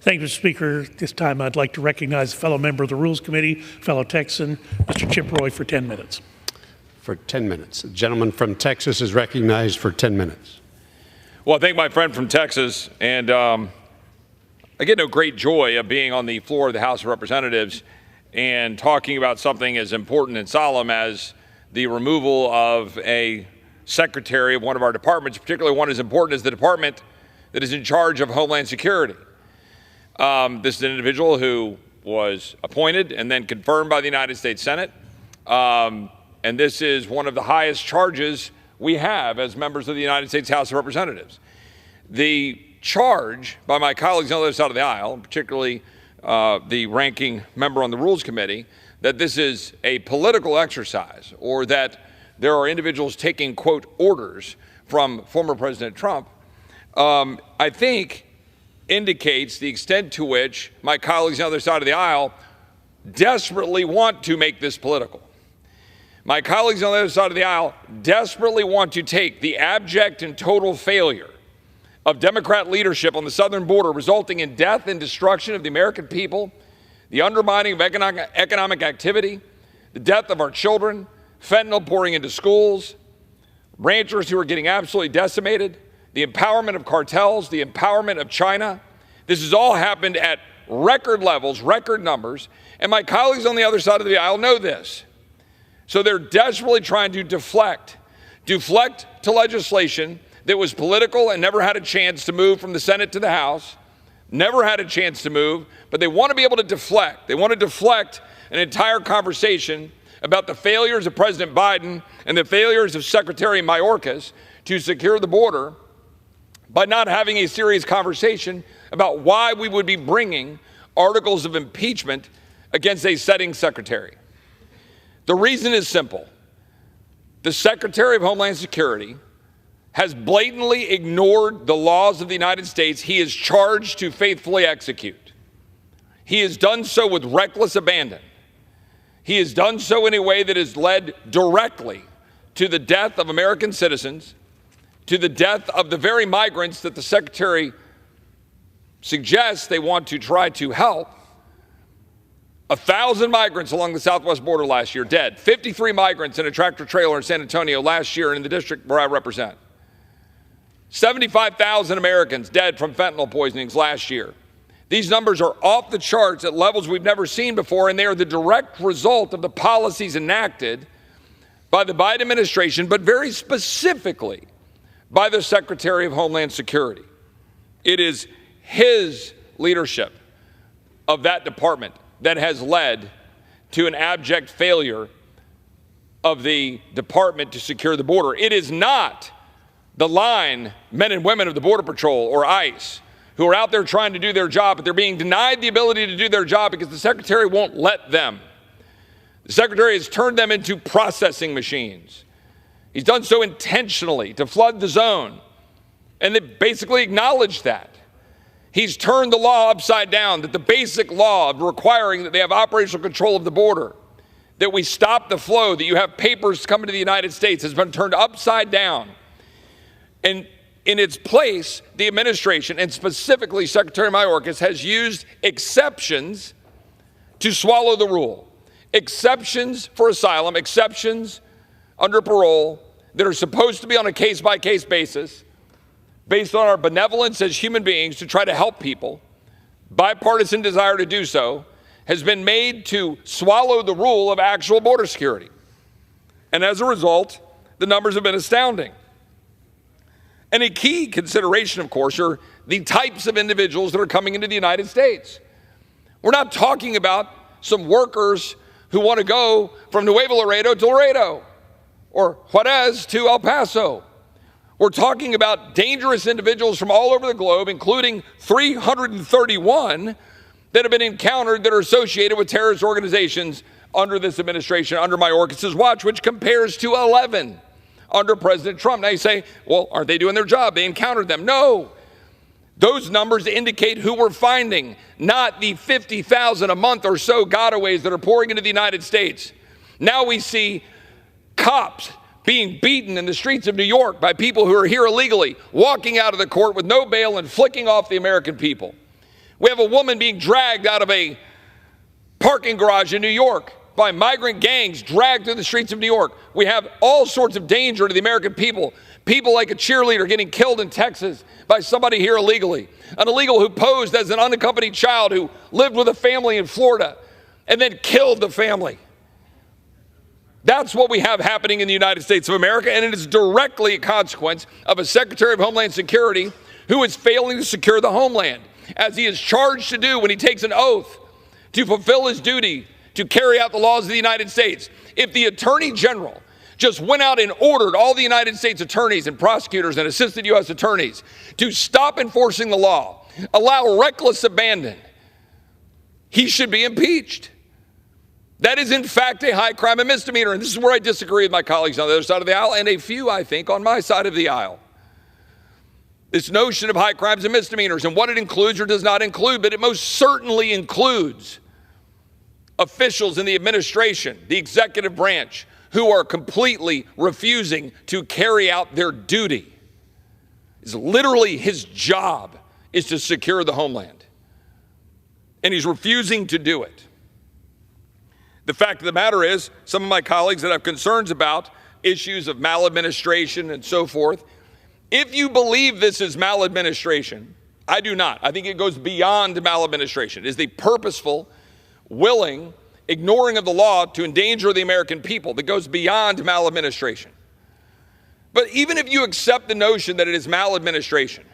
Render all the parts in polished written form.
Thank you, Mr. Speaker. At this time, I'd like to recognize a fellow member of the Rules Committee, fellow Texan, Mr. Chip Roy, for 10 minutes. For 10 minutes. The gentleman from Texas is recognized for 10 minutes. Well, I thank my friend from Texas, and I get no great joy of being on the floor of the House of Representatives and talking about something as important and solemn as the removal of a secretary of one of our departments, particularly one as important as the department that is in charge of Homeland Security. This is an individual who was appointed and then confirmed by the United States Senate. And this is one of the highest charges we have as members of the United States House of Representatives. The charge by my colleagues on the other side of the aisle, particularly the ranking member on the Rules Committee, that this is a political exercise or that there are individuals taking, quote, orders from former President Trump, I think indicates the extent to which my colleagues on the other side of the aisle desperately want to make this political. My colleagues on the other side of the aisle desperately want to take the abject and total failure of Democrat leadership on the southern border, resulting in death and destruction of the American people, the undermining of economic activity, the death of our children, fentanyl pouring into schools, ranchers who are getting absolutely decimated, the empowerment of cartels, the empowerment of China. This has all happened at record levels, record numbers, and my colleagues on the other side of the aisle know this. So they're desperately trying to deflect to legislation that was political and never had a chance to move from the Senate to the House, never had a chance to move, but they want to be able to deflect. They want to deflect an entire conversation about the failures of President Biden and the failures of Secretary Mayorkas to secure the border by not having a serious conversation about why we would be bringing articles of impeachment against a sitting secretary. The reason is simple. The Secretary of Homeland Security has blatantly ignored the laws of the United States he is charged to faithfully execute. He has done so with reckless abandon. He has done so in a way that has led directly to the death of American citizens, to the death of the very migrants that the Secretary suggests they want to try to help. 1,000 migrants along the southwest border last year dead. 53 migrants in a tractor trailer in San Antonio last year in the district where I represent. 75,000 Americans dead from fentanyl poisonings last year. These numbers are off the charts at levels we've never seen before, and they are the direct result of the policies enacted by the Biden administration, but very specifically by the Secretary of Homeland Security. It is his leadership of that department that has led to an abject failure of the department to secure the border. It is not the line men and women of the Border Patrol or ICE who are out there trying to do their job, but they're being denied the ability to do their job because the Secretary won't let them. The Secretary has turned them into processing machines. He's done so intentionally to flood the zone, and they basically acknowledged that. He's turned the law upside down, that the basic law of requiring that they have operational control of the border, that we stop the flow, that you have papers coming to the United States, has been turned upside down. And in its place, the administration, and specifically Secretary Mayorkas, has used exceptions to swallow the rule. Exceptions for asylum, exceptions under parole that are supposed to be on a case-by-case basis, based on our benevolence as human beings to try to help people, bipartisan desire to do so, has been made to swallow the rule of actual border security. And as a result, the numbers have been astounding. And a key consideration, of course, are the types of individuals that are coming into the United States. We're not talking about some workers who want to go from Nuevo Laredo to Laredo or Juarez to El Paso. We're talking about dangerous individuals from all over the globe, including 331 that have been encountered that are associated with terrorist organizations under this administration, under Mayorkas' watch, which compares to 11 under President Trump. Now you say, well, aren't they doing their job? They encountered them. No. Those numbers indicate who we're finding, not the 50,000 a month or so gotaways that are pouring into the United States. Now we see cops being beaten in the streets of New York by people who are here illegally, walking out of the court with no bail and flicking off the American people. We have a woman being dragged out of a parking garage in New York by migrant gangs, dragged through the streets of New York. We have all sorts of danger to the American people. People like a cheerleader getting killed in Texas by somebody here illegally. An illegal who posed as an unaccompanied child who lived with a family in Florida and then killed the family. That's what we have happening in the United States of America, and it is directly a consequence of a Secretary of Homeland Security who is failing to secure the homeland, as he is charged to do when he takes an oath to fulfill his duty to carry out the laws of the United States. If the Attorney General just went out and ordered all the United States attorneys and prosecutors and assistant U.S. attorneys to stop enforcing the law, allow reckless abandon, he should be impeached. That is, in fact, a high crime and misdemeanor. And this is where I disagree with my colleagues on the other side of the aisle, and a few, I think, on my side of the aisle. This notion of high crimes and misdemeanors and what it includes or does not include, but it most certainly includes officials in the administration, the executive branch, who are completely refusing to carry out their duty. It's literally his job is to secure the homeland, and he's refusing to do it. The fact of the matter is, some of my colleagues that have concerns about issues of maladministration and so forth, if you believe this is maladministration, I do not. I think it goes beyond maladministration. It is the purposeful, willing ignoring of the law to endanger the American people that goes beyond maladministration. But even if you accept the notion that it is maladministration,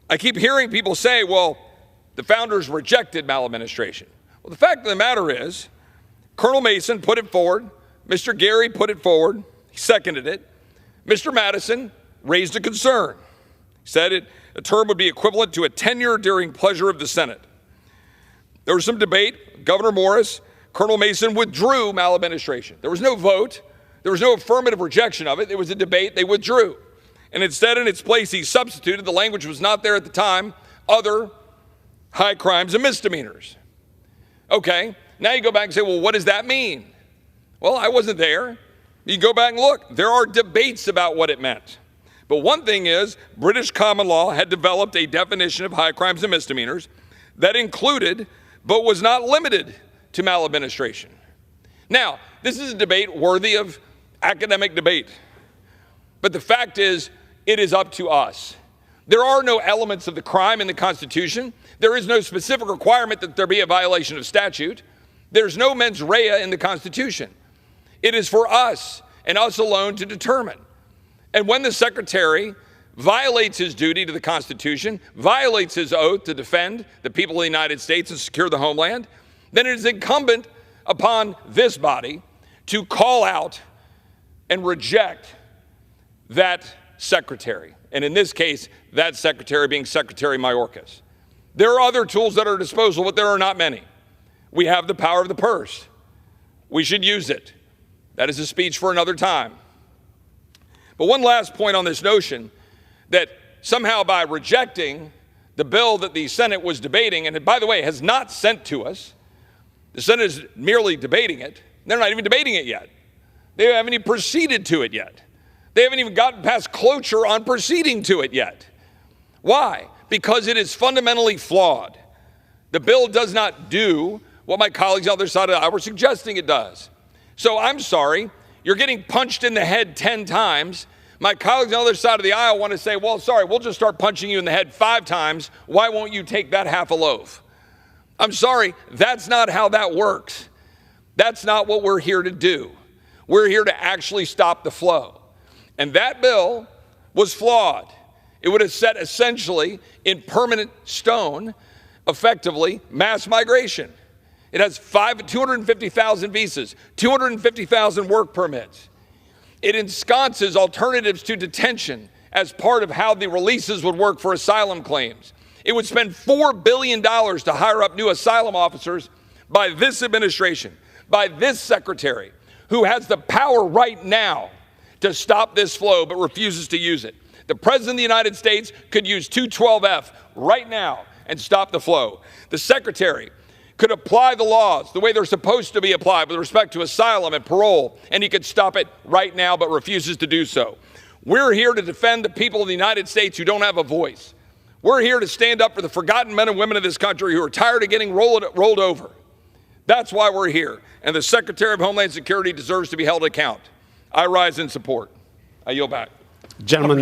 I keep hearing people say, well, the founders rejected maladministration. Well, the fact of the matter is, Colonel Mason put it forward, Mr. Gary put it forward, he seconded it, Mr. Madison raised a concern. He said a term would be equivalent to a tenure during pleasure of the Senate. There was some debate. Governor Morris, Colonel Mason withdrew maladministration. There was no vote. There was no affirmative rejection of it. It was a debate. They withdrew. And instead, in its place, he substituted, the language was not there at the time, other high crimes and misdemeanors. Okay, now you go back and say, well, what does that mean? Well, I wasn't there. You go back and look. There are debates about what it meant. But one thing is, British common law had developed a definition of high crimes and misdemeanors that included, but was not limited to maladministration. Now, this is a debate worthy of academic debate. But the fact is, it is up to us. There are no elements of the crime in the Constitution. There is no specific requirement that there be a violation of statute. There's no mens rea in the Constitution. It is for us and us alone to determine. And when the Secretary violates his duty to the Constitution, violates his oath to defend the people of the United States and secure the homeland, then it is incumbent upon this body to call out and reject that secretary. And in this case, that secretary being Secretary Mayorkas. There are other tools at our disposal, but there are not many. We have the power of the purse. We should use it. That is a speech for another time. But one last point on this notion that somehow by rejecting the bill that the Senate was debating, and by the way, has not sent to us, the Senate is merely debating it. They're not even debating it yet. They haven't even proceeded to it yet. They haven't even gotten past cloture on proceeding to it yet. Why? Because it is fundamentally flawed. The bill does not do what my colleagues on the other side of the aisle were suggesting it does. So I'm sorry, you're getting punched in the head 10 times. My colleagues on the other side of the aisle want to say, well, sorry, we'll just start punching you in the head 5 times. Why won't you take that half a loaf? I'm sorry, that's not how that works. That's not what we're here to do. We're here to actually stop the flow. And that bill was flawed. It would have set essentially in permanent stone, effectively, mass migration. It has 250,000 visas, 250,000 work permits. It ensconces alternatives to detention as part of how the releases would work for asylum claims. It would spend $4 billion to hire up new asylum officers by this administration, by this secretary, who has the power right now to stop this flow but refuses to use it. The President of the United States could use 212F right now and stop the flow. The Secretary could apply the laws the way they're supposed to be applied with respect to asylum and parole, and he could stop it right now but refuses to do so. We're here to defend the people of the United States who don't have a voice. We're here to stand up for the forgotten men and women of this country who are tired of getting rolled over. That's why we're here. And the Secretary of Homeland Security deserves to be held to account. I rise in support. I yield back. Gentlemen,